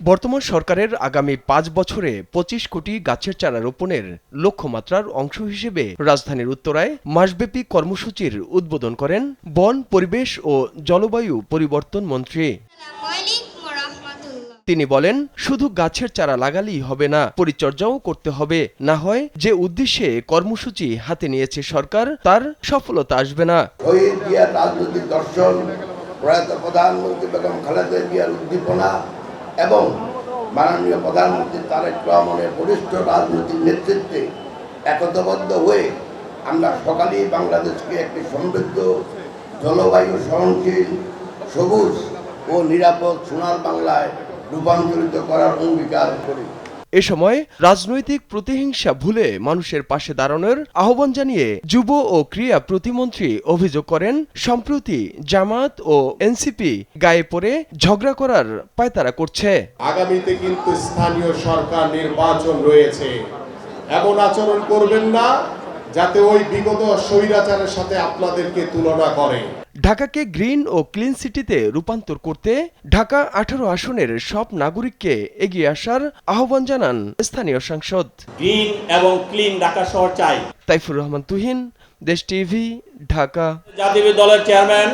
বর্তমান সরকারের আগামী ৫ বছরে ২৫ কোটি গাছের চারা রোপণের লক্ষ্যমাত্রার অংশ হিসেবে রাজধানীর উত্তরায় মাসব্যাপী কর্মসূচির উদ্বোধন করেন বন, পরিবেশ ও জলবায়ু পরিবর্তন মন্ত্রী। তিনি বলেন, শুধু গাছের চারা লাগালেই হবে না, পরিচর্যাও করতে হবে, না হয় যে উদ্দেশ্যে কর্মসূচি হাতে নিয়েছে সরকার তার সফলতা আসবে না। শহীদ জিয়ার রাজনৈতিক দর্শন, প্রয়াত প্রধানমন্ত্রী বেগম খালেদা জিয়ার উদ্দীপনা এবং মাননীয় প্রধানমন্ত্রী তারেক রহমানের বরিষ্ঠ রাজনৈতিক নেতৃত্বে একতাবদ্ধ হয়ে আমরা সকালেই বাংলাদেশকে একটি সমৃদ্ধ, জলবায়ু সহনশীল, সবুজ ও নিরাপদ সোনার বাংলায় রূপান্তরিত করার অঙ্গীকার করি। এ সময় রাজনৈতিক প্রতিহিংসা ভুলে মানুষের পাশে দাঁড়ানোর আহ্বান জানিয়ে যুব ও ক্রীড়া প্রতিমন্ত্রী অভিযোগ করেন, সম্প্রতি জামাত ও এনসিপি গায়ে পড়ে ঝগড়া করার পায়তারা করছে। আগামীতে কিন্তু স্থানীয় সরকার নির্বাচন রয়েছে, এমন আচরণ করবেন না যাতে ওই বিগত স্বৈরাচারের সাথে আপনাদেরকে তুলনা করে। ঢাকাকে গ্রিন ও ক্লিন সিটিতে রূপান্তর করতে ঢাকা ১৮ আসনের সব নাগরিককে এগিয়ে আসার আহ্বান জানান স্থানীয় সাংসদ। গ্রিন এবং ক্লিন ঢাকা শহর চাই। তাইফুর রহমান তুহিন, দেশ টিভি, ঢাকা। জাতীয় দলের চেয়ারম্যান